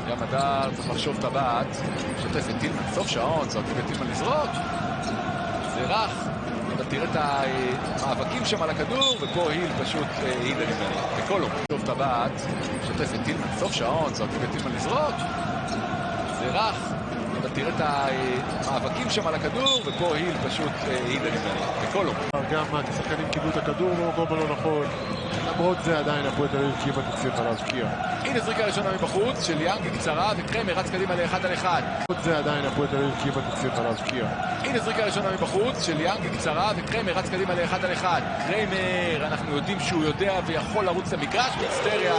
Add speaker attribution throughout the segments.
Speaker 1: ים הדר צריך לחשוב טבעת, שוטף את טילמן, סוף שעון, זורקים את טילמן לזרוק, זה רך, אבל תראה את המאבקים שם על הכדור, ופה היל פשוט, היל בקולו, שוב טבעת, שוטף את טילמן, סוף שעון, זורקים את טילמן לזרוק, זה רך, אבל תראה את המאבקים שם על הכדור, ופה היל פשוט, היל בקולו.
Speaker 2: גם השחקנים קיבלו את הכדור במקום הלא נכון, למרות זה עדיין הפועל תל אביב כמעט הצליחה להבקיע.
Speaker 1: הנה זריקה ראשונה מבחוץ של יאנג קצרה, וקריימר רץ קדימה לאחד על אחד.
Speaker 2: למרות זה עדיין הפועל תל אביב כמעט הצליחה להבקיע.
Speaker 1: הנה זריקה ראשונה מבחוץ של יאנג קצרה, וקריימר רץ קדימה לאחד על אחד. קריימר, אנחנו יודעים שהוא יודע ויכול לרוץ למגרש, בהיסטריה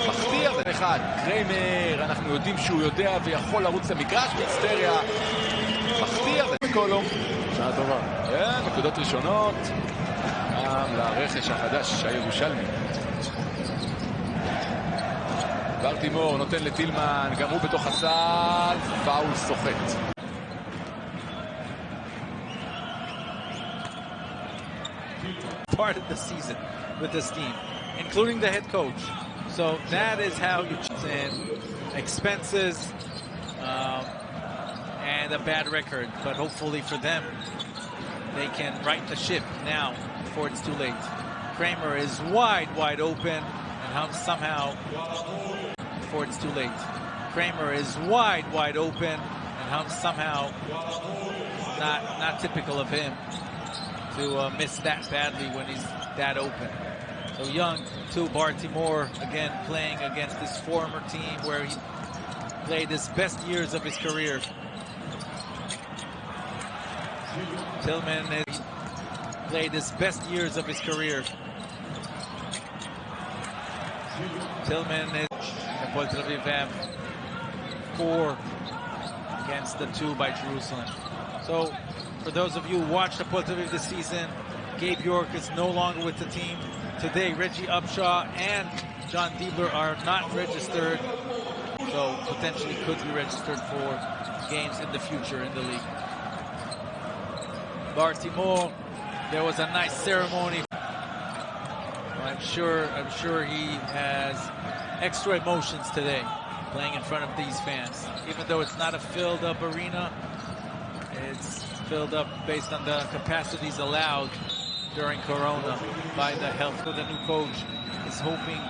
Speaker 1: מפתיע אחד. קריימר, אנחנו יודעים שהוא יודע ויכול לרוץ למגרש, בהיסטריה מפתיע וקולו.
Speaker 2: שעה טובה.
Speaker 1: נקודות ראשונות גם לרכש החדש הירושלמי. ברטימור נותן לטילמן, גם הוא בתוך הסל, פאול סוחט.
Speaker 3: Part of the season with this team, including the head coach. So that is how you choose in expenses and a bad record. But hopefully for them, they can right the ship now before it's too late. Kramer is wide open, and somehow before it's too late. Kramer is wide open, and somehow not typical of him to miss that badly when he's that open. So Young to Baltimore again playing against this former team where he played his best years of his career. Tillman has played his best years of his career. Tillman is Hapoel Tel Aviv have 4 against the 2 by Jerusalem. So for those of you who watched Hapoel Tel Aviv this season, Gabe York is no longer with the team. Today, Reggie Upshaw and John Diebler are not registered, so potentially could be registered for games in the future in the league. Baltimore, there was a nice ceremony. I'm sure he has extra emotions today playing in front of these fans. Even though it's not a filled up arena, it's filled up based on the capacities allowed during Corona by the health of the new coach. Is hoping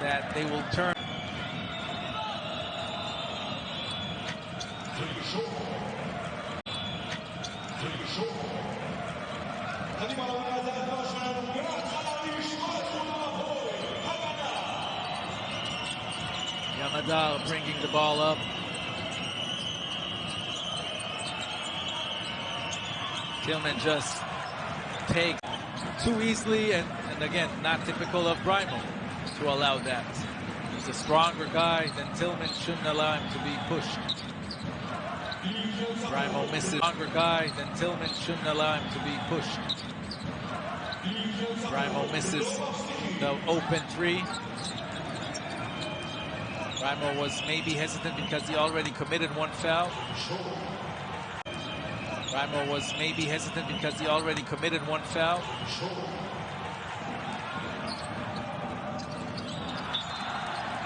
Speaker 3: that they will turn. Yamadal bringing the ball up. Tillman just take too easily and again, not typical of Brimo to allow that. He's a stronger guy than Tillman, shouldn't allow him to be pushed. Brimo misses. Stronger guy than Tillman, shouldn't allow him to be pushed. Brimo misses the open 3. Brimo was maybe hesitant because he already committed 1 foul. Brimo was maybe hesitant because he already committed 1 foul.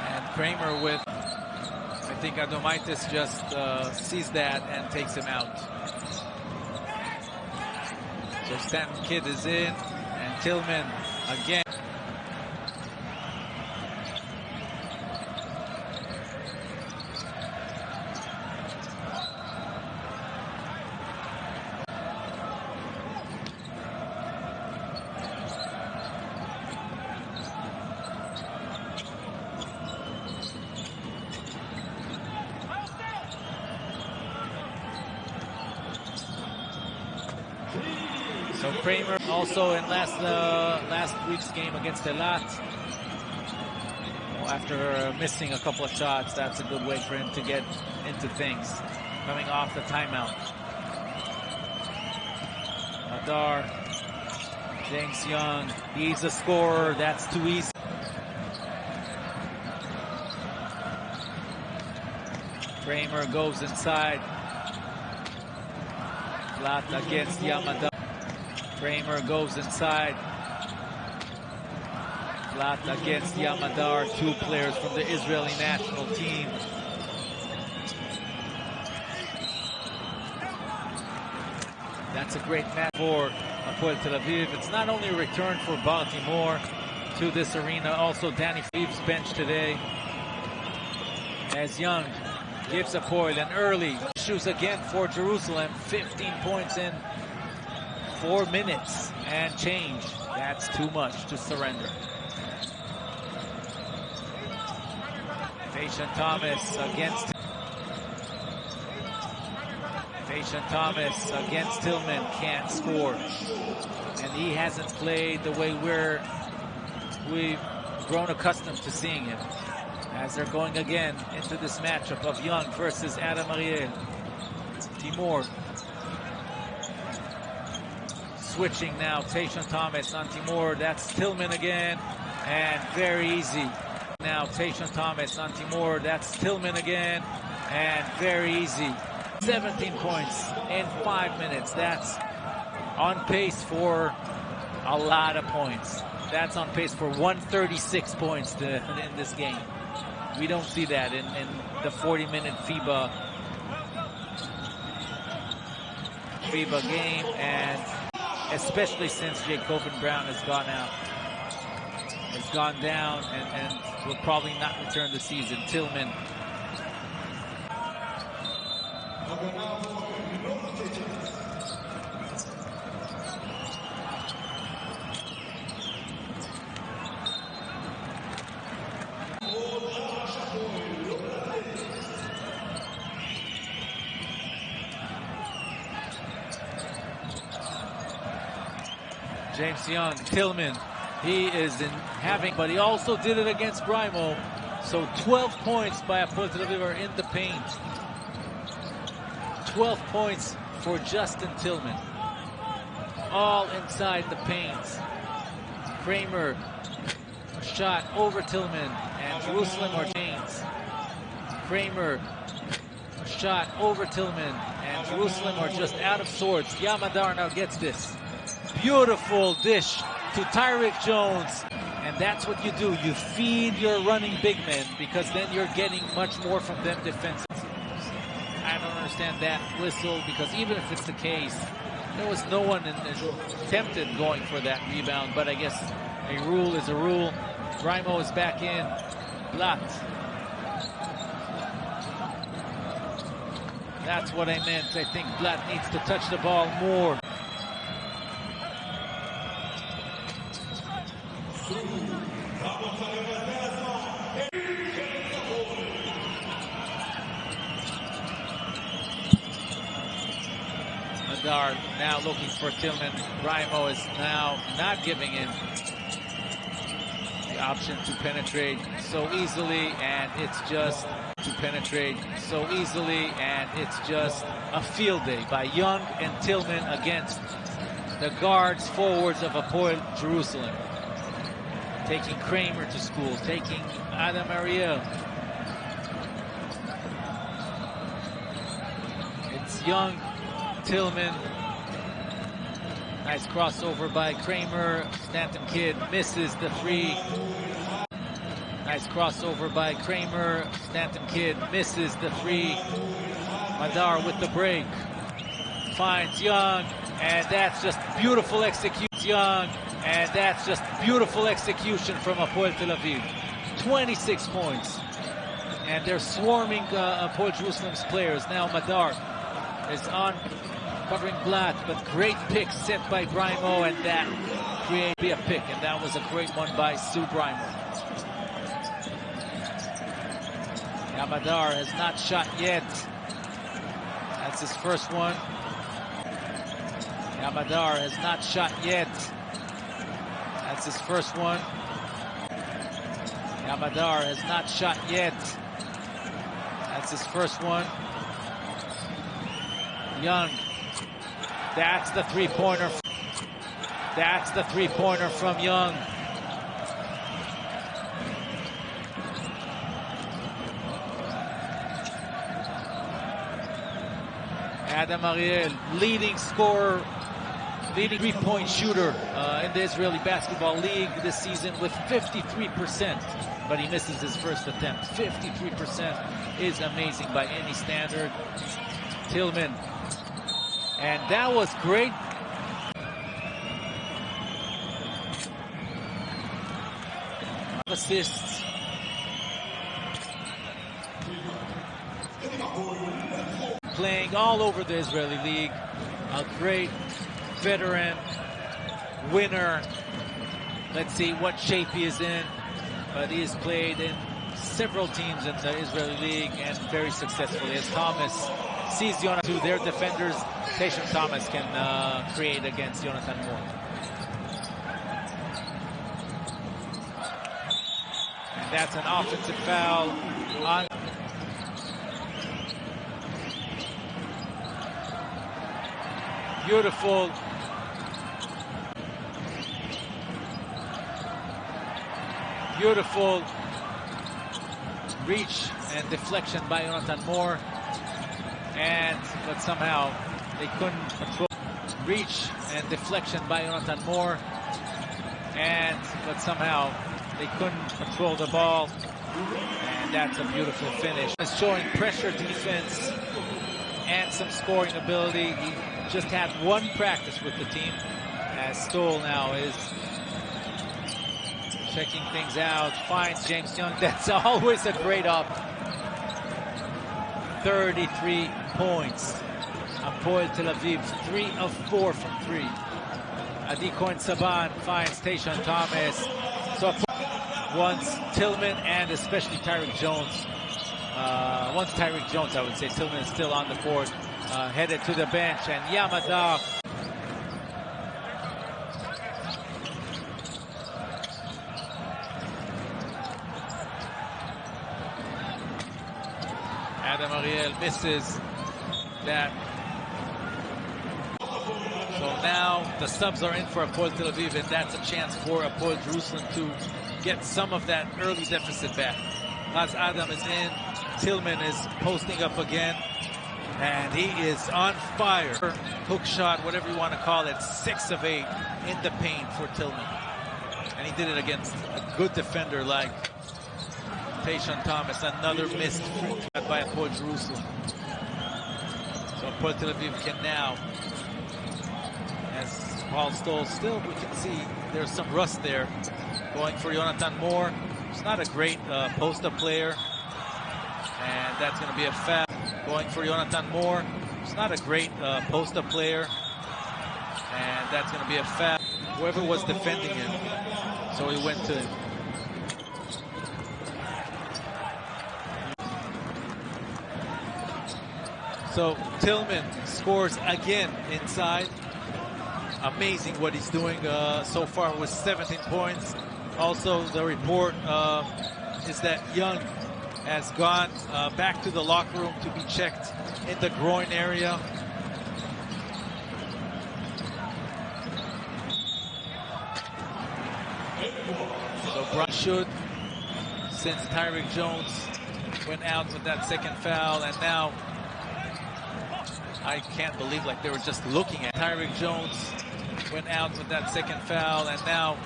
Speaker 3: And Kramer with, I think Adomaitis just sees that and takes him out. So Stanton Kidd is in, and Tillman again. So Kramer also in last week's game against Elat. After missing a couple of shots, that's a good way for him to get into things. Coming off the timeout. Adar, James Young, he's a scorer, that's too easy. Kramer goes inside. Flat against Yamada. Kramer goes inside. Blatt against Yamadar, two players from the Israeli national team. That's a great match for Hapoel Tel Aviv. It's not only a return for Baltimore to this arena, also Danny Fleev's bench today. As Young gives Hapoel an early issues again for Jerusalem. 15 points in 4 minutes and change. That's too much to surrender. Faishan Thomas against Tillman, can't score. And he hasn't played the way we've grown accustomed to seeing him. As they're going again into this matchup of Young versus Adam Ariel. Timur. Switching now, Faishan Thomas on Timur. That's Tillman again, and very easy. Now Faishan Thomas on Timur. That's Tillman again, and very easy. 17 points in 5 minutes. That's on pace for a lot of points. That's on pace for 136 points in this game. We don't see that in the 40-minute FIBA game, and especially since Jacoben Brown has gone out, has gone down, and will probably not return this season. Tillman. James Young, Tillman, he is but he also did it against Brimo. So 12 points by Hapoel Tel Aviv are in the paint. 12 points for Justin Tillman. All inside the paint. Kramer, shot over Tillman, and Jerusalem or James. Kramer, shot over Tillman, and Jerusalem are just out of sorts. Yamadar now gets this. Beautiful dish to Tyreek Jones. And that's what you do. You feed your running big men, because then you're getting much more from them defensively. I don't understand that whistle, because even if it's the case, there was no one attempted going for that rebound. But I guess a rule is a rule. Brimo is back in. Blatt. That's what I meant. I think Blatt needs to touch the ball more. Madar now looking for Tillman. Brimo is now not giving in the option to penetrate so easily, and it's just a field day by Young and Tillman against the guards, forwards of Hapoel Jerusalem. Taking Kramer to school, taking Adam Ariel. It's Young, Tillman. Nice crossover by Kramer. Stanton Kidd misses the three. Nice crossover by Kramer. Stanton Kidd misses the three. Madar with the break. Finds Young, and that's just beautiful execution. Young, and that's just beautiful execution from Hapoel Tel Aviv. 26 points. And they're swarming Hapoel Jerusalem's players. Now Madar is on, covering Blatt, but great pick set by Brimo, and that created a pick, and that was a great one by Sue Brimo. Yamadar has not shot yet. That's his first one. Yamadar has not shot yet. That's his first one. Yamadar has not shot yet. That's his first one. Young. That's the three-pointer. That's the three-pointer from Young. Adam Ariel, leading scorer leading three-point shooter in the Israeli Basketball League this season with 53%, but he misses his first attempt. 53% is amazing by any standard. Tillman, and that was great. Assists. Playing all over the Israeli League. A great veteran, winner. Let's see what shape he is in. But he has played in several teams in the Israeli League and very successfully. As Thomas sees Jonathan, their defenders, Tayshon Thomas can create against Jonathan Moore. And that's an offensive foul on beautiful. Beautiful reach and deflection by Jonathan Moore. But somehow they couldn't control. Reach and deflection by Jonathan Moore. But somehow they couldn't control the ball. And that's a beautiful finish. It's showing pressure defense and some scoring ability. He just had one practice with the team, as Stoll now is checking things out, finds James Young. That's always a great up. 33 points. Hapoel Tel Aviv, 3 of 4 from 3. Adi Cohen-Saban finds Tayshon Thomas. So once Tillman and especially Tyreek Jones, once Tyreek Jones, I would say, Tillman is still on the court, headed to the bench, and Yamada. Adam Ariel misses that. So now the subs are in for Hapoel Tel Aviv, and that's a chance for Hapoel Jerusalem to get some of that early deficit back. Laz Adam is in. Tillman is posting up again, and he is on fire. Hook shot, whatever you want to call it, 6 of 8 in the paint for Tillman. And he did it against a good defender like Tayshon Thomas. Another missed free throw by Hapoel Jerusalem. So Hapoel Tel Aviv can now, as Paul Stoll still, we can see there's some rust there. Going for Jonathan Moore. He's not a great post-up player. And that's going to be a foul. Going for Jonathan Moore. He's not a great post-up player. And that's going to be a foul. Whoever was defending him. So he went to him. So Tillman scores again inside. Amazing what he's doing so far with 17 points. Also, the report is that Young has gone back to the locker room to be checked in the groin area. So Brian should, since Tyreek Jones went out with that second foul, and now I can't believe like they were just looking at Tyreek Jones went out with that second foul, and now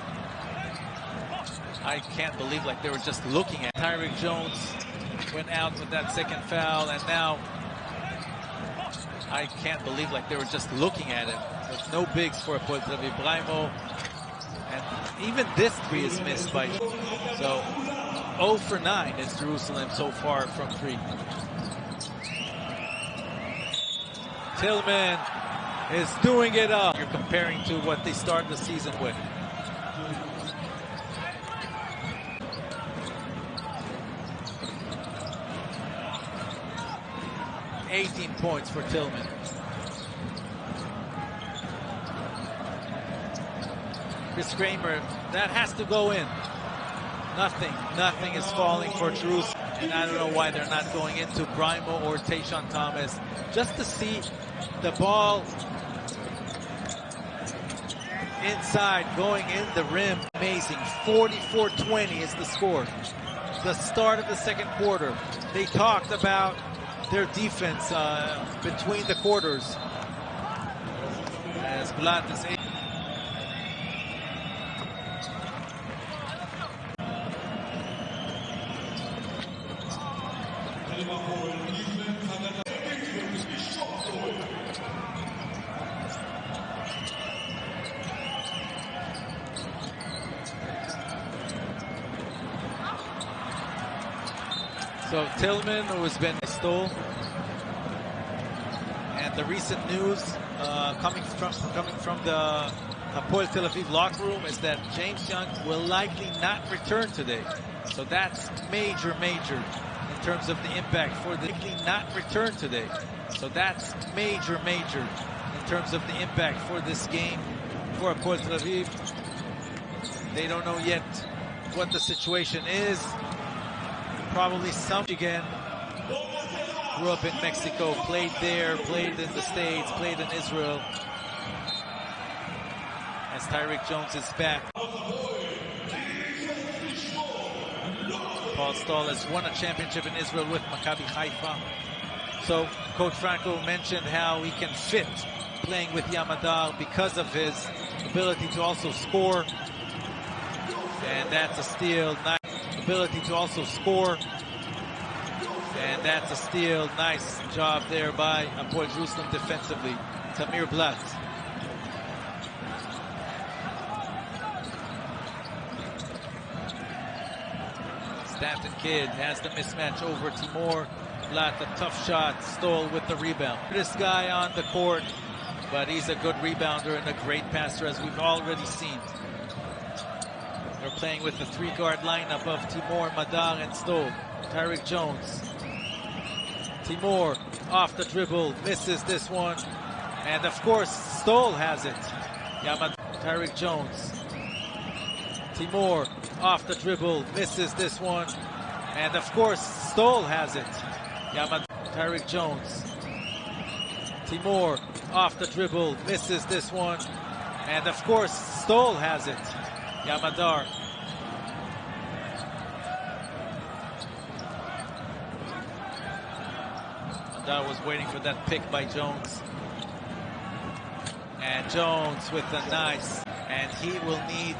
Speaker 3: I can't believe like they were just looking at Tyreek Jones went out with that second foul, and now I can't believe like they were just looking at it. There's no bigs for Hapoel Tel Aviv. Braimo, and even this three is missed by. So 0 for 9 is Jerusalem so far from 3. Tillman is doing it up. You're comparing to what they started the season with. $18 points for Tillman. Chris Kramer, that has to go in. Nothing is falling for Jerusalem. And I don't know why they're not going into Braimo or Tayshon Thomas, just to see the ball inside, going in the rim. Amazing. 44-20 is the score. The start of the second quarter. They talked about their defense between the quarters. As Blat is So Tillman, who has been stole, and the recent news coming from the Hapoel Tel Aviv locker room is that James Young will likely not return today. So that's major in terms of the impact for the likely not return today. So that's major in terms of the impact for this game for Hapoel Tel Aviv. They don't know yet what the situation is. Probably some again. Grew up in Mexico, played there, played in the States, played in Israel. As Tyreek Jones is back. Paul Stahl has won a championship in Israel with Maccabi Haifa. So Coach Franco mentioned how he can fit playing with Yamadar because of his ability to also score. And that's a steal. Nice ability to also score. And that's a steal. Nice job there by Hapoel Jerusalem defensively. Tamir Blatt. Stanton Kidd has the mismatch over Timur. Blatt, a tough shot. Stoll with the rebound. This guy on the court, but he's a good rebounder and a great passer, as we've already seen. They're playing with the three-guard lineup of Timur, Madar, and Stoll. Tyreek Jones. Timur off the dribble, misses this one. And of course, Stoll has it. Tyreek Jones. Timur off the dribble, misses this one. And of course, Stoll has it. Tyreek Jones. Timur off the dribble, misses this one. And of course, Stoll has it. Yamadar. Madar was waiting for that pick by Jones. And Jones with a nice. And he will need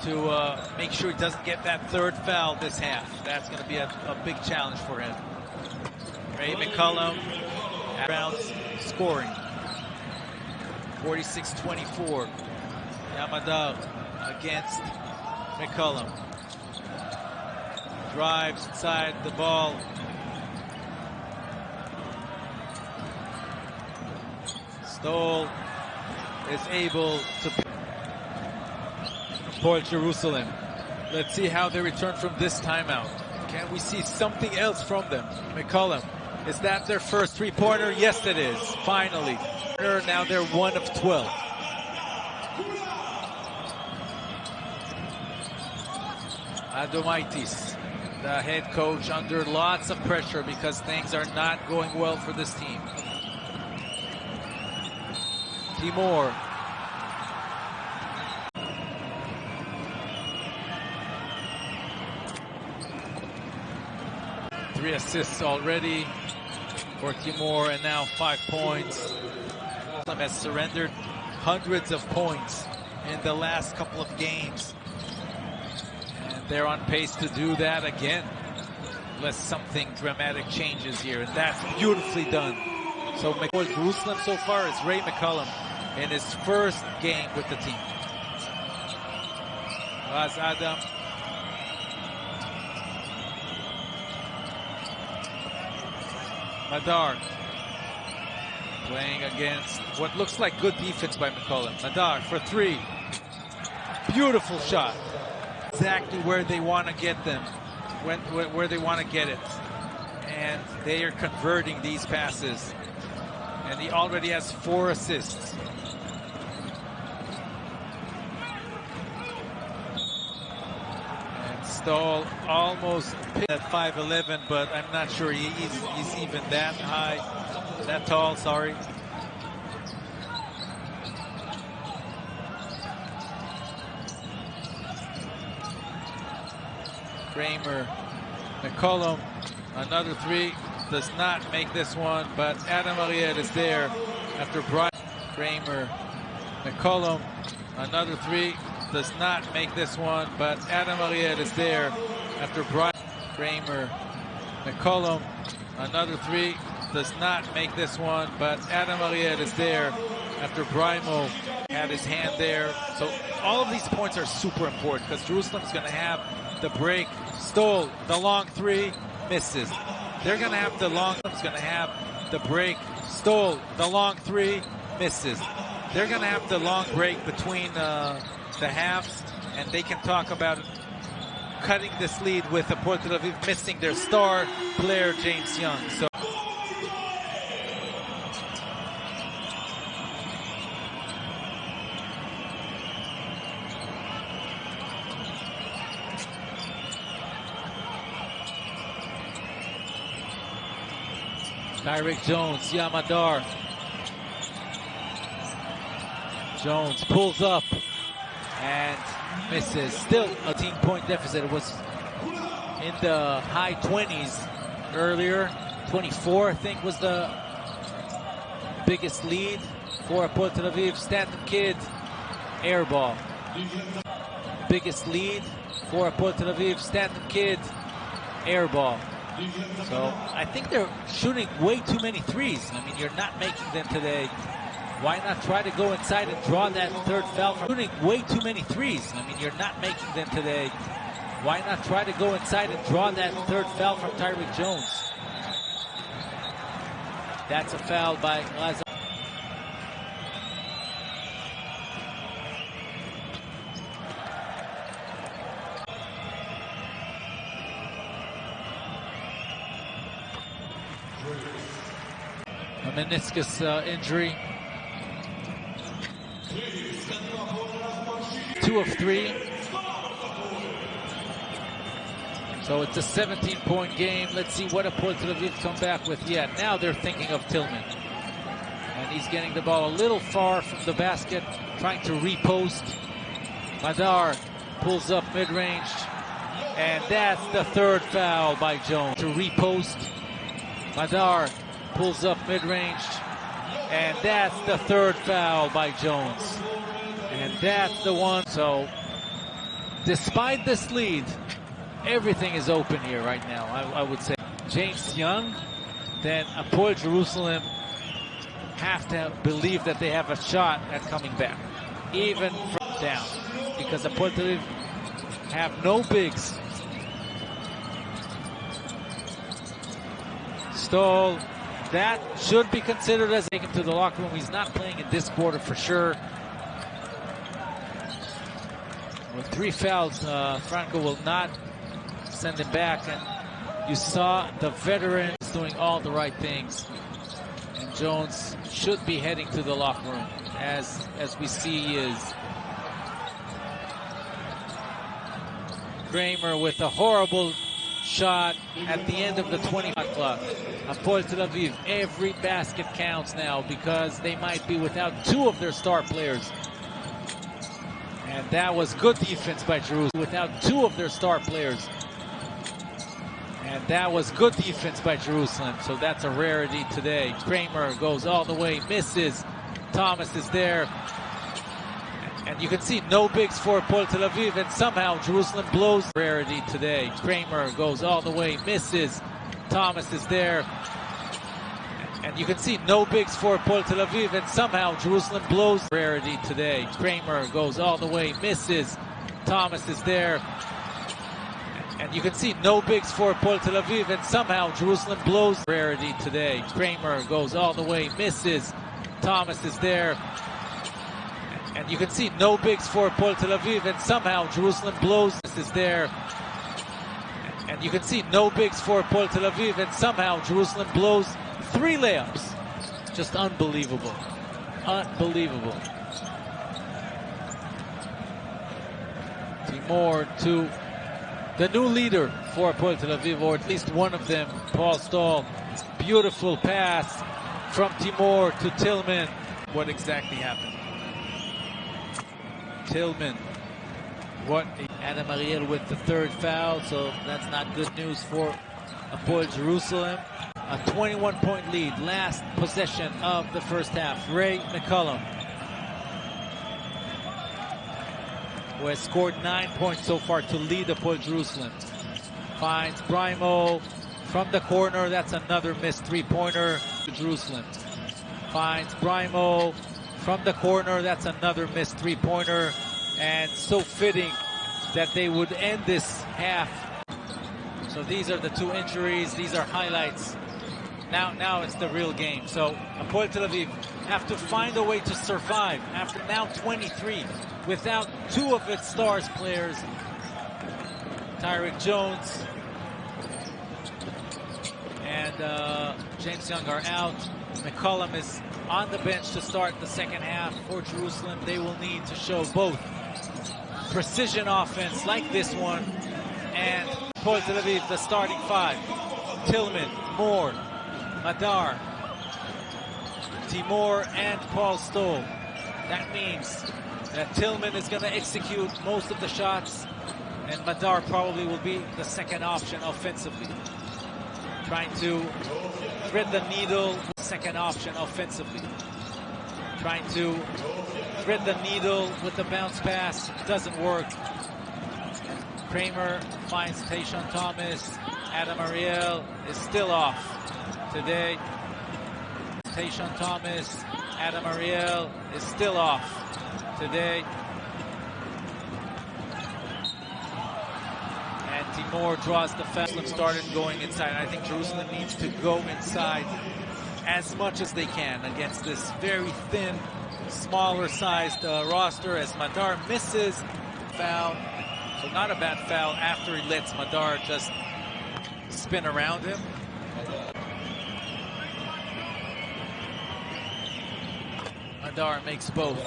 Speaker 3: to make sure he doesn't get that third foul this half. That's going to be a big challenge for him. Ray McCollum rounds scoring. 46-24. Yamadar against McCollum. Drives inside the ball. Stoll is able to Hapoel Jerusalem. Let's see how they return from this timeout. Can we see something else from them? McCollum, is that their first three-pointer? Yes, it is. Finally. Now they're 1 of 12. Adomaitis, the head coach, under lots of pressure because things are not going well for this team. Timur. Three assists already for Timur, and now 5 points. Has surrendered hundreds of points in the last couple of games. And they're on pace to do that again, unless something dramatic changes here. And that's beautifully done. So Hapoel Jerusalem so far is Ray McCollum in his first game with the team. Raz Adam. Madar playing against what looks like good defense by McCollum. Madar for three. Beautiful shot. Exactly where they want to get them, where they want to get it. And they are converting these passes. And he already has 4 assists. And Stoll almost hit at 5'11", but I'm not sure he's even that high, that tall, sorry. Kramer, McCollum, another three. Does not make this one, but Adam Ariel is there after Brian. Kramer, McCollum, another three. Does not make this one, but Adam Ariel is there after Brian. Kramer, McCollum, another three. Does not make this one, but Adam Ariel is there after Brimo had his hand there. So all of these points are super important because Jerusalem's going to have the break. Stoll, the long three. misses. They're going to have the long, it's going to have the break. Stoll, the long three, misses. They're going to have the long break between the halves, and they can talk about cutting this lead with Hapoel Tel Aviv missing their star player, James Young. So Tyreek Jones, Yamadar. Jones pulls up and misses. Still a 18-point deficit. It was in the high 20s earlier. 24, I think, was the biggest lead for Hapoel Tel Aviv. Stanton Kidd, air ball. Biggest lead for Hapoel Tel Aviv. Stanton Kidd, air ball. So I think they're shooting way too many threes. I mean, you're not making them today. Why not try to go inside and draw that third foul from shooting way too many threes? I mean, you're not making them today. Why not try to go inside and draw that third foul from Tyreek Jones? That's a foul by Lazar. A meniscus injury. 2 of 3. So it's a 17-point game. Let's see what Hapoel Tel Aviv come back with. Yeah, now they're thinking of Tillman. And he's getting the ball a little far from the basket, trying to repost. Madar pulls up mid-range. And that's the third foul by Jones. To repost. Madar pulls up mid-range. And that's the third foul by Jones. And that's the one. So, despite this lead, everything is open here right now, I would say. James Young, then Hapoel Jerusalem have to believe that they have a shot at coming back, even from down, because Hapoel Tel Aviv have no bigs. Stoll, that should be considered as taken to the locker room. He's not playing in this quarter for sure. With 3 fouls, Franco will not send him back. And you saw the veterans doing all the right things. And Jones should be heading to the locker room, as we see he is. Kramer with a horrible shot at the end of the 20-shot clock. Hapoel Tel Aviv, every basket counts now because they might be without 2 of their star players. And that was good defense by Jerusalem. Without 2 of their star players. And that was good defense by Jerusalem. So that's a rarity today. Kramer goes all the way, misses. Thomas is there. And you can see no bigs for Hapoel Tel Aviv, and somehow Jerusalem blows. Rarity today. Kramer goes all the way, misses. Thomas is there. And you can see no bigs for Hapoel Tel Aviv, and somehow Jerusalem blows. Rarity today. Kramer goes all the way, misses. Thomas is there. And you can see no bigs for Hapoel Tel Aviv, and somehow Jerusalem blows. Rarity today. Kramer goes all the way, misses. Thomas is there. And you can see no bigs for Hapoel Tel Aviv, and somehow Jerusalem blows. This is there. And you can see no bigs for Hapoel Tel Aviv, and somehow Jerusalem blows 3 layups. Just unbelievable. Unbelievable. Timor to the new leader for Hapoel Tel Aviv, or at least one of them, Paul Stoll. Beautiful pass from Timor to Tillman. What exactly happened? Tillman. Adam Ariel with the 3rd foul, so that's not good news for Hapoel Jerusalem. A 21-point lead, last possession of the first half. Ray McCollum, who has scored 9 points so far to lead Hapoel Jerusalem, finds Brimo from the corner. That's another missed 3-pointer to Jerusalem. Finds Brimo from the corner. That's another missed 3-pointer. And so fitting that they would end this half. So these are the two injuries. These are highlights. Now it's the real game. So Hapoel Tel Aviv have to find a way to survive after now 23 without two of its stars players. Tyreek Jones and James Young are out. McCollum is on the bench to start the second half for Jerusalem. They will need to show both precision offense like this one and Hapoel Tel Aviv, the starting five. Tillman, Moore, Madar, Timur, and Paul Stoll. That means that Tillman is going to execute most of the shots, and Madar probably will be the second option offensively. Trying to thread the needle, second option offensively. Trying to thread the needle with the bounce pass, doesn't work. Kramer finds Tayshaun Thomas. Adam Ariel is still off today. Tayshaun Thomas, Adam Ariel is still off today. And Timur draws the foul. Started going inside. I think Jerusalem needs to go inside as much as they can against this very thin, smaller sized roster as Madar misses foul. So not a bad foul after he lets Madar just spin around him. Madar makes both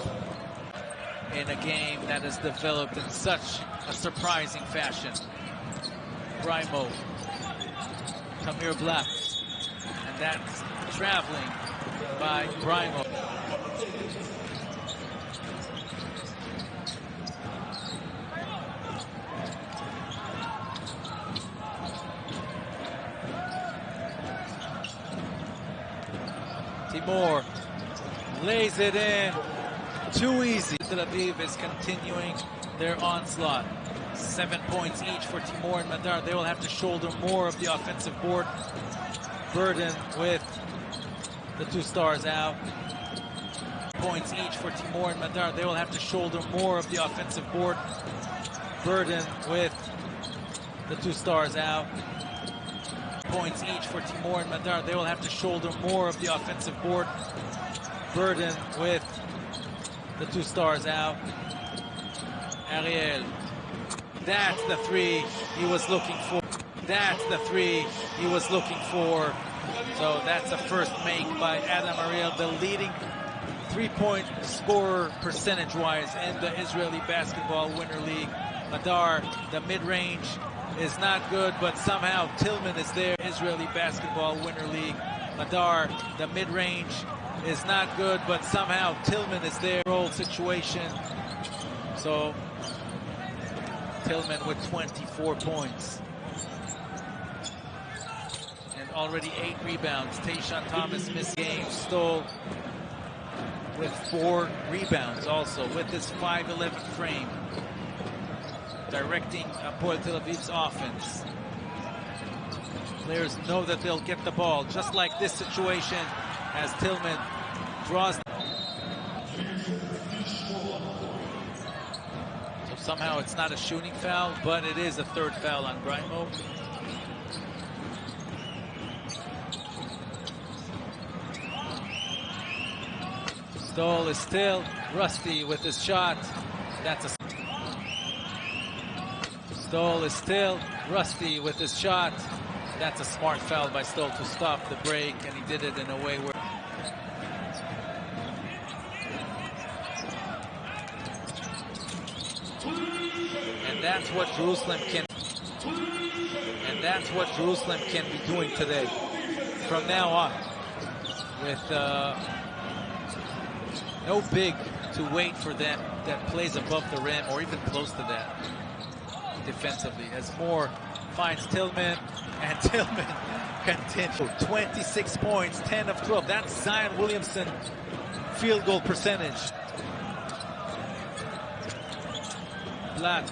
Speaker 3: in a game that has developed in such a surprising fashion. Brimo, Tamir Black, and that's traveling by Brimo. Timur lays it in. Too easy. Tel Aviv is continuing their onslaught. 7 points each for Timur and Madar. They will have to shoulder more of the offensive board burden with the two stars out. Points each for Timur and Madar. They will have to shoulder more of the offensive board burden with the two stars out. Points each for Timur and Madar. They will have to shoulder more of the offensive board burden with the two stars out. Ariel. That's the three he was looking for. That's the three he was looking for. So that's a first make by Adam Ariel, the leading three-point scorer percentage-wise in the Israeli Basketball Winter League. Madar, the mid-range is not good, but somehow Tillman is there. Israeli Basketball Winter League. Madar, the mid-range is not good, but somehow Tillman is there. Roll situation. So Tillman with 24 points. And already 8 rebounds. Tayshaun Thomas missed games. Stoll with 4 rebounds also with his 5'11" frame. Directing Hapoel Tel Aviv's offense. Players know that they'll get the ball, just like this situation as Tillman draws. So somehow it's not a shooting foul, but it is a third foul on Brimo. Stoll is still rusty with his shot. That's a Stoll is still rusty with his shot. That's a smart foul by Stoll to stop the break, and he did it in a way where... And that's what Jerusalem can... And that's what Jerusalem can be doing today, from now on. With no big to wait for them that plays above the rim or even close to that. Defensively, as Moore finds Tillman, and Tillman continues. 26 points, 10 of 12. That's Zion Williamson field goal percentage. Blatt.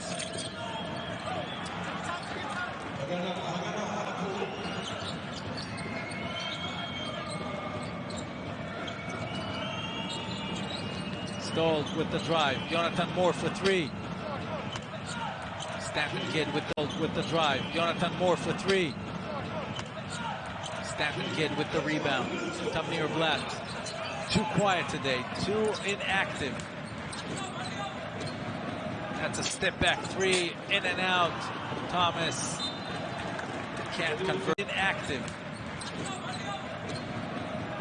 Speaker 3: Stoll with the drive. Jonathan Moore for 3. Stanton Kidd with the drive. Jonathan Moore for three. Stanton Kidd with the rebound. Tamir Blatt. Too quiet today. Too inactive. That's a step back three. In and out. Thomas can't convert. Inactive.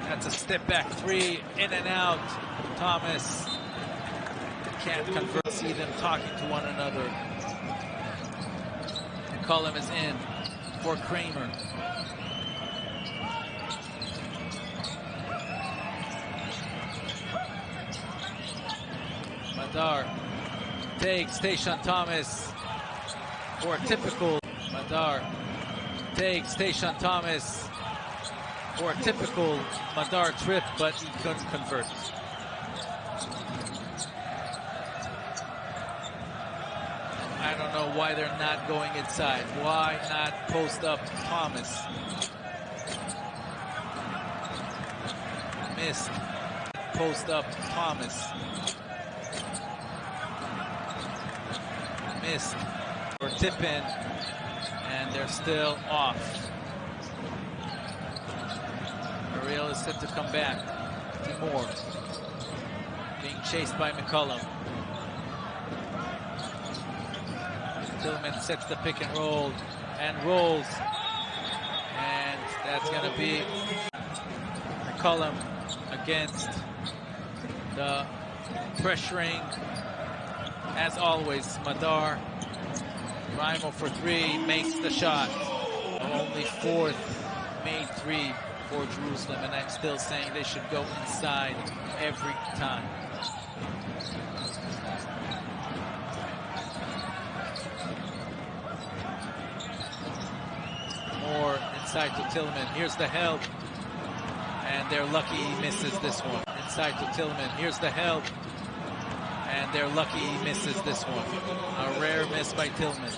Speaker 3: That's a step back three. In and out. Thomas can't convert. See them talking to one another. McCollum is in for Kramer. Madar takes Tayshaun Thomas for a typical. Madar takes Tayshaun Thomas for a typical Madar trip, but he couldn't convert. I don't know why they're not going inside. Why not post up Thomas? Missed. Post up Thomas. Missed for Tillman, and they're still off. Ariel is set to come back. Timur being chased by McCollum. Tillman sets the pick and roll and rolls, and that's going to be McCollum against the pressuring. As always, Madar, Brimo for three, makes the shot. Only fourth made three for Jerusalem, and I'm still saying they should go inside every time. More inside to Tillman. Here's the help, and they're lucky he misses this one. Inside to Tillman. Here's the help. And they're lucky he misses this one. A rare miss by Tillman.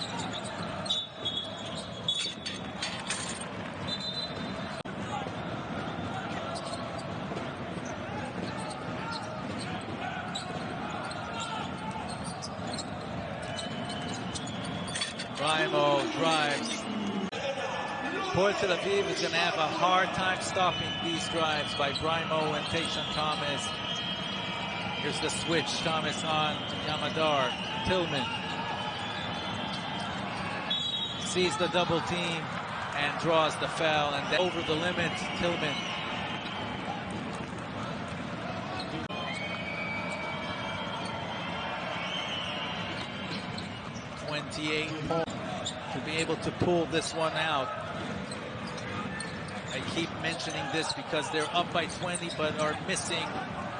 Speaker 3: Brimo drives. Hapoel Tel Aviv is going to have a hard time stopping these drives by Brimo and Tayshaun Thomas. Here's the switch. Thomas on Yamadar. Tillman sees the double team and draws the foul, and then over the limit. Tillman. $28 points to be able to pull this one out. I keep mentioning this because they're up by 20 but are missing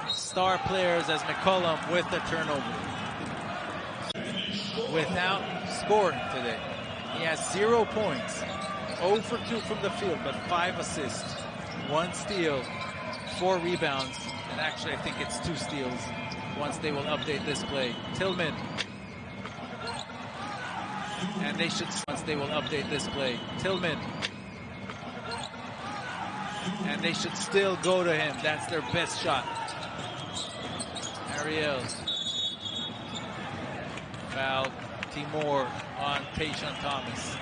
Speaker 3: star players as McCollum with the turnover. Without scoring today. He has 0 points. 0 for 2 from the field, but 5 assists. 1 steal, 4 rebounds, and actually I think it's 2 steals once they will update this play. Tillman. And they should, once they will update this play. Tillman. And they should still go to him. That's their best shot. Ariel. Foul. Timur on Tayshaun Thomas.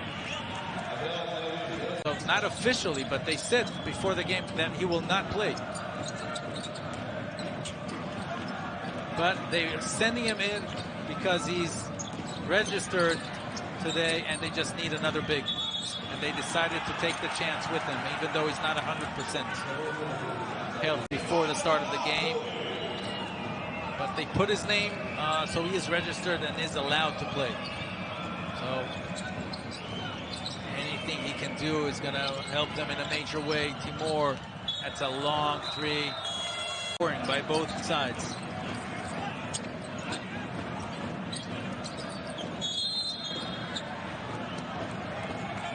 Speaker 3: So not officially, but they said before the game that he will not play. But they're sending him in because he's registered today and they just need another big. And they decided to take the chance with him, even though he's not 100% healthy before the start of the game. But they put his name, so he is registered and is allowed to play. So anything he can do is going to help them in a major way. Timur, that's a long three. Scoring by both sides.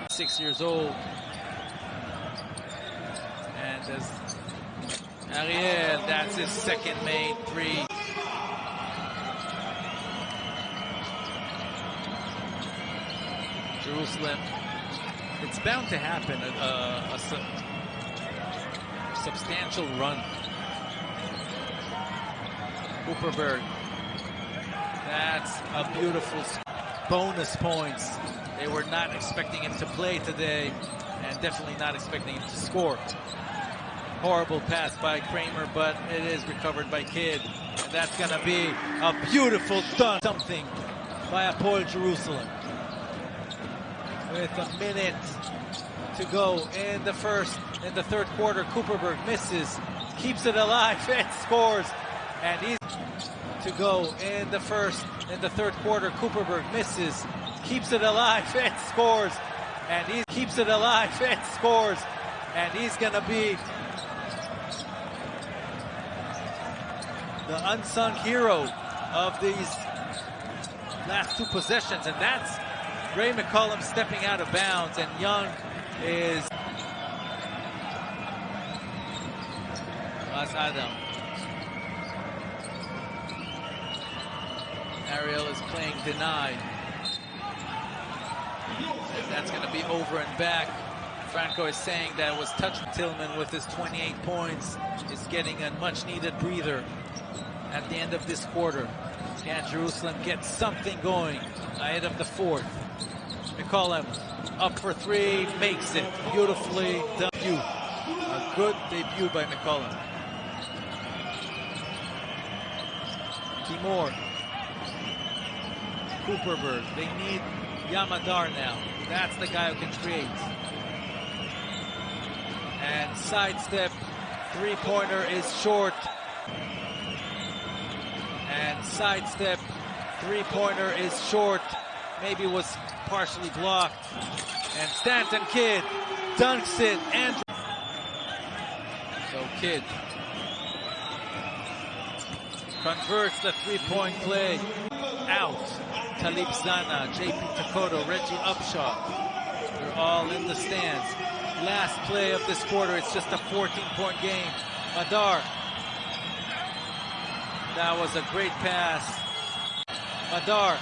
Speaker 3: Six years old. And as Ariel, that's his second made three. Jerusalem. It's bound to happen, a substantial run. Cooperberg. That's a beautiful. bonus points. They were not expecting him to play today, and definitely not expecting him to score. Horrible pass by Kramer, but it is recovered by Kidd. And that's going to be a beautiful dunk. Something by Hapoel Jerusalem. With a minute to go in the third quarter, Cooperberg misses, keeps it alive, and scores. And he's to go in the third quarter, Cooperberg misses, keeps it alive, and scores. And he keeps it alive and scores. And he's going to be the unsung hero of these last two possessions. And that's Ray McCollum stepping out of bounds, and Young is Adam. Ariel is playing denied. And that's going to be over and back. Franco is saying that it was touched. Tillman with his 28 points is getting a much-needed breather at the end of this quarter. Can Jerusalem get something going ahead of the fourth? McCollum up for three, makes it beautifully. Debut. A good debut by McCollum. Timor. Cooperberg. They need Yamadar now. That's the guy who can create. And sidestep. Three-pointer is short. And sidestep. Three-pointer is short. Maybe was partially blocked. And Stanton Kidd dunks it. And so Kidd converts the three-point play. Out. Talib Zana, JP Takoto, Reggie Upshaw. They're all in the stands. Last play of this quarter. It's just a 14-point game. Madar. That was a great pass. Madar.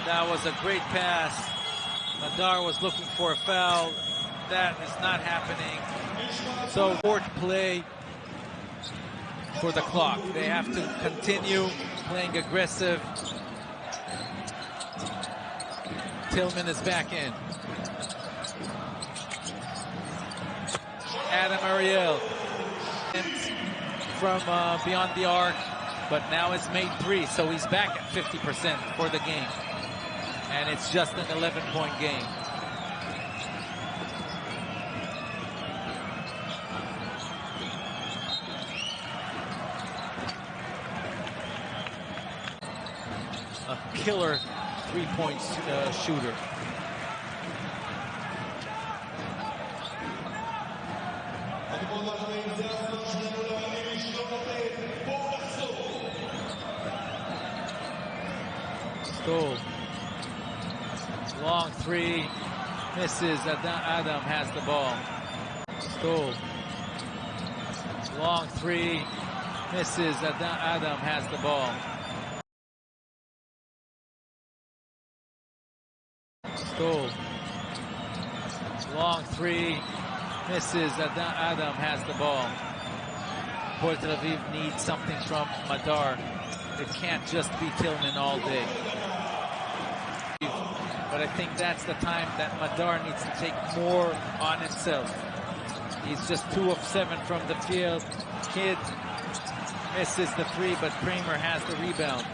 Speaker 3: That was a great pass. Madar was looking for a foul. That is not happening. So, fourth play for the clock. They have to continue playing aggressive. Tillman is back in. Adam Ariel from beyond the arc, but now has made three, so he's back at 50% for the game. And it's just an 11-point game. A killer three-point shooter. Stoll. Long three. Misses. Adam has the ball. Stoll. Long three. Misses. Adam has the ball. Stoll. Long three. Misses. Adam has the ball. Hapoel Tel Aviv needs something from Madar. It can't just be Tillman all day. But I think that's the time that Madar needs to take more on himself. He's just 2 of 7 from the field. Kidd misses the three, but Kramer has the rebound.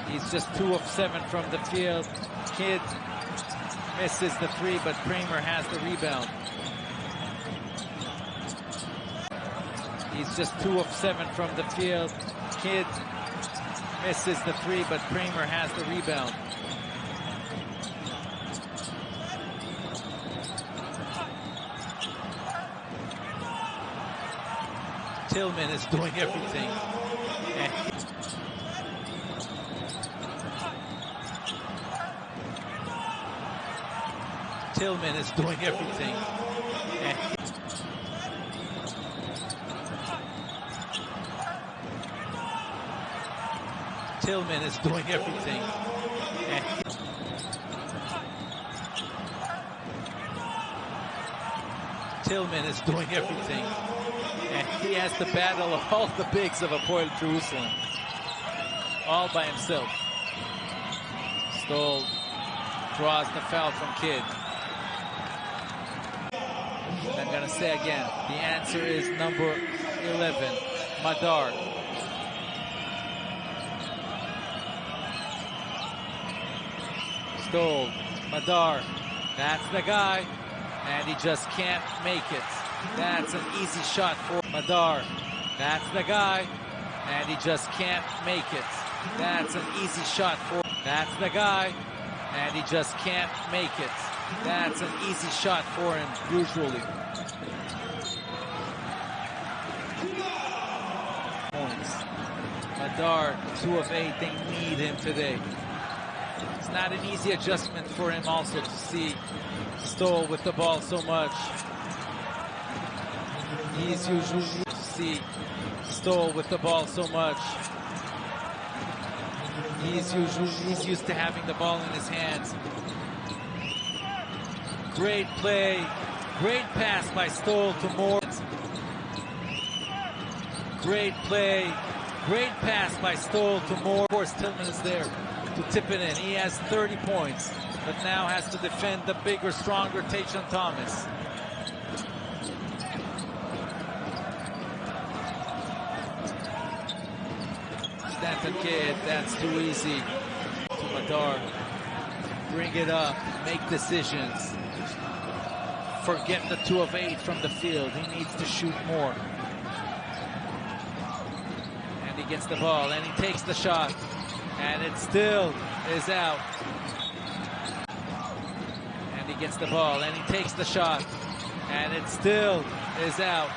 Speaker 3: He's just 2 of 7 from the field. Kidd misses the three, but Kramer has the rebound. He's just 2 of 7 from the field. Kidd misses the three, but Kramer has the rebound. Tillman is doing everything. And Tillman is doing everything. And Tillman is doing everything. And Tillman is doing everything. And He has to battle all the bigs of Hapoel Jerusalem, all by himself. Stoll draws the foul from Kidd. And I'm going to say again, the answer is number 11, Madar. Stoll, Madar, that's the guy, and he just can't make it. That's an easy shot for Madar. That's the guy, and he just can't make it. That's an easy shot for. That's the guy, and he just can't make it. That's an easy shot for him, usually. Points. Madar, 2 of 8. They need him today. It's not an easy adjustment for him also to see Stoll with the ball so much. He's usually to see Stoll with the ball so much. He's used to having the ball in his hands. Great play, great pass by Stoll to Moore. Great play, great pass by Stoll to Moore. Of course, Tillman is there to tip it in. He has 30 points, but now has to defend the bigger, stronger Tayshaun Thomas. Stanton Kidd, that's too easy. To Madar, bring it up, make decisions. Forget the 2 of 8 from the field. He needs to shoot more. And he gets the ball, and he takes the shot. And it still is out. And he gets the ball, and he takes the shot. And it still is out.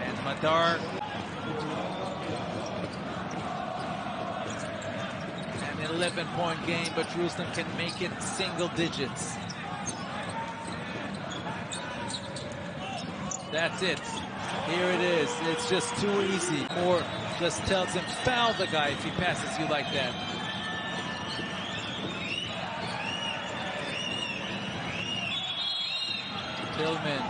Speaker 3: And Madar. An 11-point game, but Jerusalem can make it single digits. That's it. Here it is. It's just too easy. Moore just tells him, foul the guy if he passes you like that. Tillman.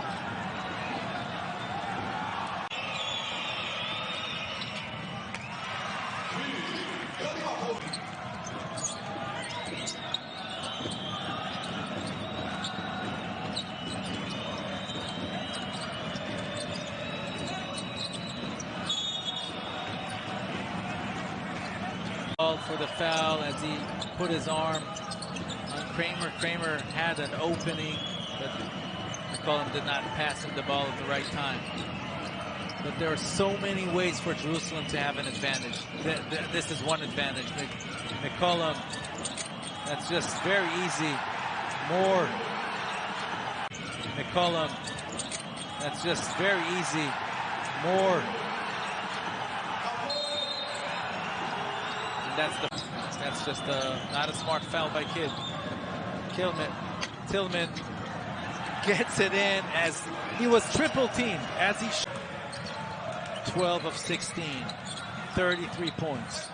Speaker 3: For the foul as he put his arm on Kramer. Kramer had an opening, but McCollum did not pass him the ball at the right time. But there are so many ways for Jerusalem to have an advantage. This is one advantage. McCollum, that's just very easy. Moore. McCollum, that's just very easy. Moore. That's just not a smart foul by Kidd. Tillman gets it in as he was triple teamed as he 12 of 16, 33 points.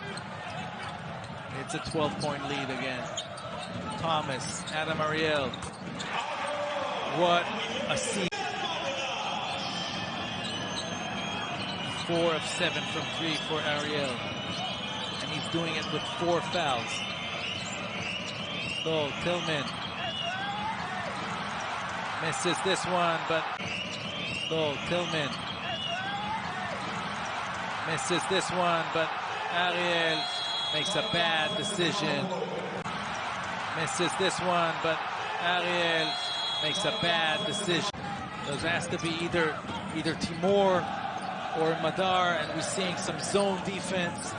Speaker 3: It's a 12-point lead again. Thomas, Adam Ariel. What a season. 4 of 7 from 3 for Ariel. And he's doing it with 4 fouls. So Tillman misses this one, but Tillman misses this one, but Ariel makes a bad decision. Misses this one, but Ariel makes a bad decision. Those has to be either Timur or Madar, and we're seeing some zone defense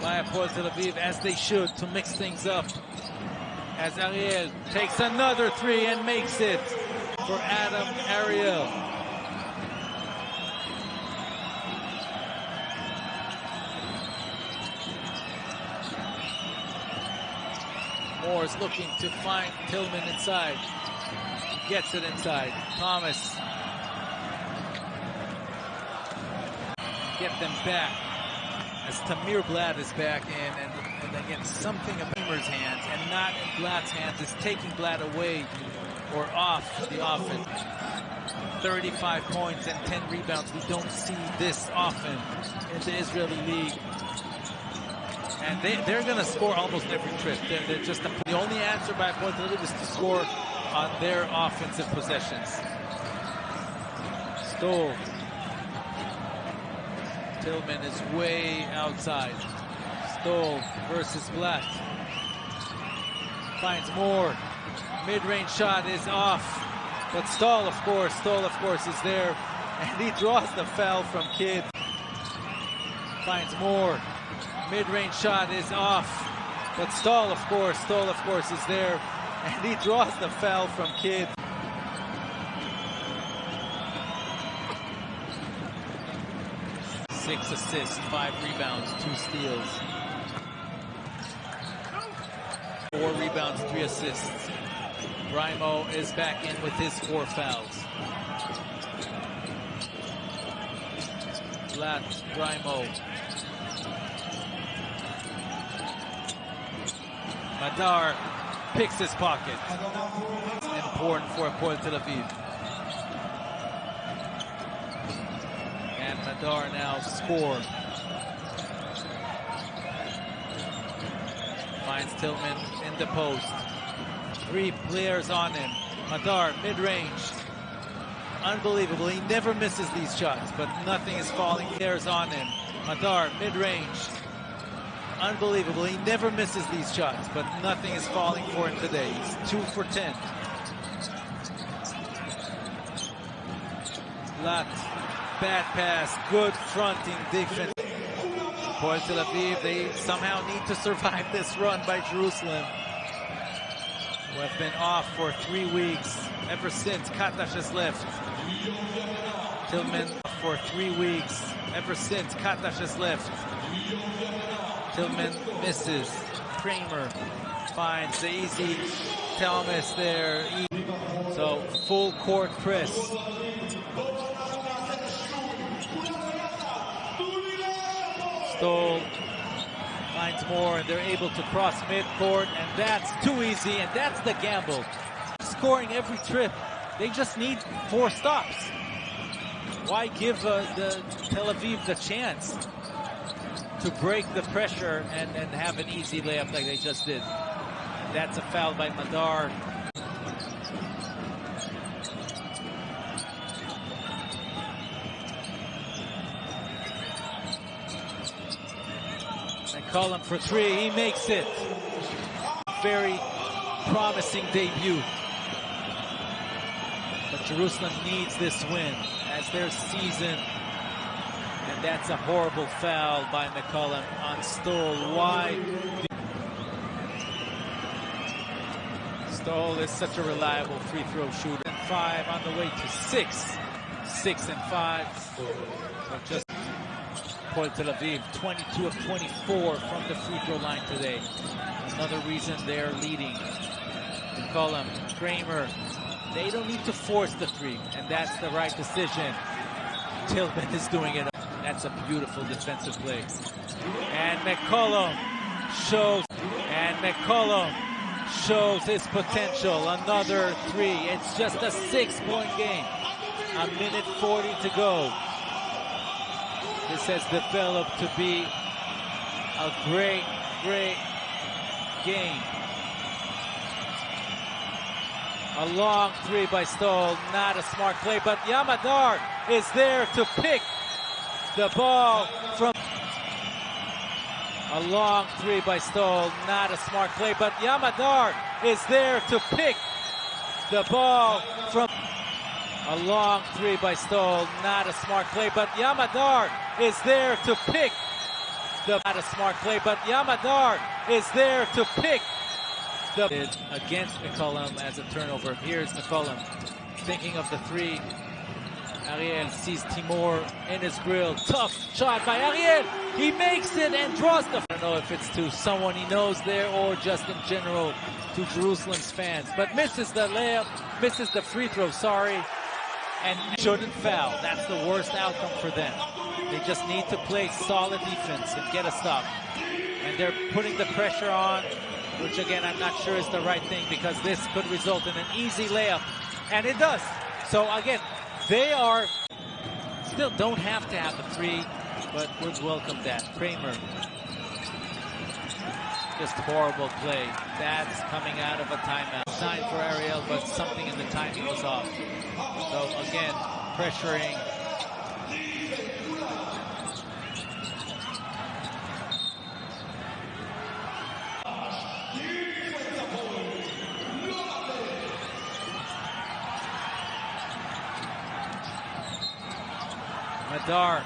Speaker 3: by Hapoel Tel Aviv, as they should, to mix things up. As Ariel takes another 3 and makes it for Adam Ariel. Moore is looking to find Tillman inside. Gets it inside. Thomas. Get them back. As Tamir Blatt is back in, and again, something of Beamer's hands and not in Blatt's hands is taking Blatt away or off the offense. 35 points and 10 rebounds. We don't see this often in the Israeli league. And they're going to score almost every trip. They're just the only answer by Hapoel Tel Aviv is to score on their offensive possessions. Stoll. Tillman is way outside. Stoll versus Blatt. Finds more. Mid-range shot is off. But Stoll, of course, is there. And he draws the foul from Kidd. Finds more. Mid-range shot is off. But Stoll, of course, is there. And he draws the foul from Kidd. Six assists, 5 rebounds, 2 steals. 4 rebounds, 3 assists. Brimo is back in with his 4 fouls. Blatt, Brimo. Madar picks his pocket. Important for Hapoel Tel Aviv. And Madar now score. Finds Tillman in the post. 3 players on him. Madar, mid-range. Unbelievable. He never misses these shots, but nothing is falling. Players on him. Madar, mid-range. Unbelievable. He never misses these shots, but nothing is falling for him today. He's 2 for 10. Blatt, bad pass, good fronting defense. Hapoel Tel Aviv, they somehow need to survive this run by Jerusalem, who have been off for 3 weeks, ever since Katash has left. Tillman for 3 weeks, ever since Katash has left. Tillman misses. Kramer finds the easy Thomas there. So full court press. Stoll finds more, and they're able to cross midcourt, and that's too easy, and that's the gamble. Scoring every trip. They just need 4 stops. Why give the Tel Aviv the chance to break the pressure and have an easy layup like they just did? That's a foul by Madar. McCollum for 3, he makes it. Very promising debut. But Jerusalem needs this win as their season. And that's a horrible foul by McCollum on Stoll. Why? Stoll is such a reliable free throw shooter. 5 on the way to 6. 6 and 5. So just Hapoel Tel Aviv, 22 of 24 from the free throw line today. Another reason they're leading. McCollum, Kramer, they don't need to force the 3, and that's the right decision. Tillman is doing it. That's a beautiful defensive play. And McCollum shows his potential. Another 3. It's just a 6-point game. A minute 40 to go. This has developed to be a great, great game. A long 3 by Stoll, not a smart play, but Yamadar is there to pick the ball from. A long 3 by Stoll, not a smart play, but Yamadar is there to pick the ball from. A long 3 by Stoll, not a smart play, but Yamadar is there to pick the. Not a smart play, but Yamadar is there to pick the. Against McCollum as a turnover. Here's McCollum thinking of the 3. Ariel sees Timur in his grill. Tough shot by Ariel. He makes it and draws the. I don't know if it's to someone he knows there or just in general to Jerusalem's fans. But misses the layup, misses the free throw, sorry. And shouldn't foul. That's the worst outcome for them. They just need to play solid defense and get a stop. And they're putting the pressure on which again, I'm not sure is the right thing because this could result in an easy layup, and it does. So again, they are still don't have to have the three, but would welcome that. Kramer. Just horrible play. That's coming out of a timeout. Sign for Ariel, but something in the timing was off. So again, pressuring. Madar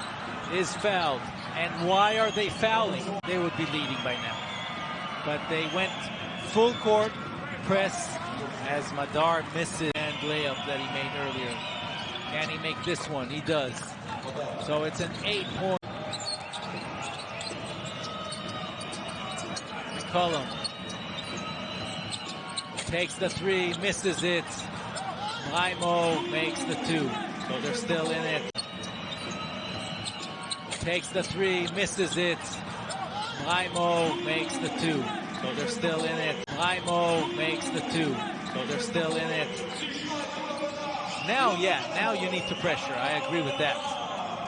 Speaker 3: is fouled. And why are they fouling? They would be leading by now. But they went full court press as Madar misses and layup that he made earlier. Can he make this one? He does. So it's an 8-point. McCollum takes the three, misses it. Raimo makes the two. So they're still in it. Takes the three, misses it. Raimo makes the two. So they're still in it. Raimo makes the two. So they're still in it. Now, now you need to pressure. I agree with that.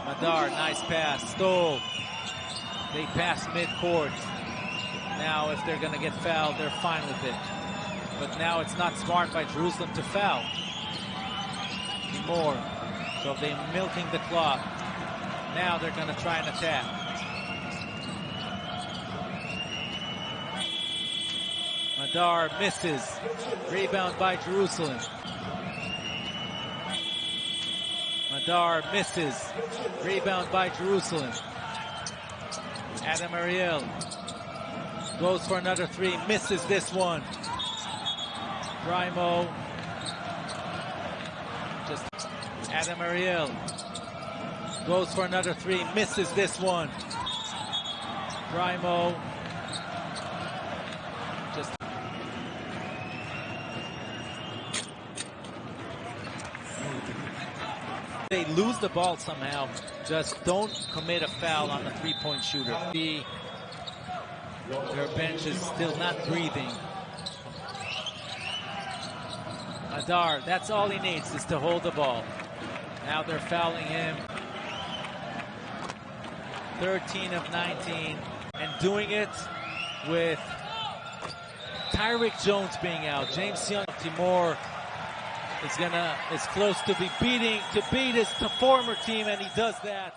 Speaker 3: Madar, nice pass. Stole. They pass mid-court. Now, if they're going to get fouled, they're fine with it. But now it's not smart by Jerusalem to foul. More. So they're milking the clock. Now they're going to try and attack. Madar misses. Rebound by Jerusalem. Madar misses. Rebound by Jerusalem. Adam Ariel goes for another three. Misses this one. Raimo. Just Adam Ariel goes for another three. Misses this one. Raimo. Just they lose the ball somehow. Just don't commit a foul on the three-point shooter. Their bench is still not breathing. Madar, that's all he needs is to hold the ball. Now they're fouling him. 13 of 19 and doing it with Tyreek Jones being out. James Young, Timor is close to beat his former team, and he does that.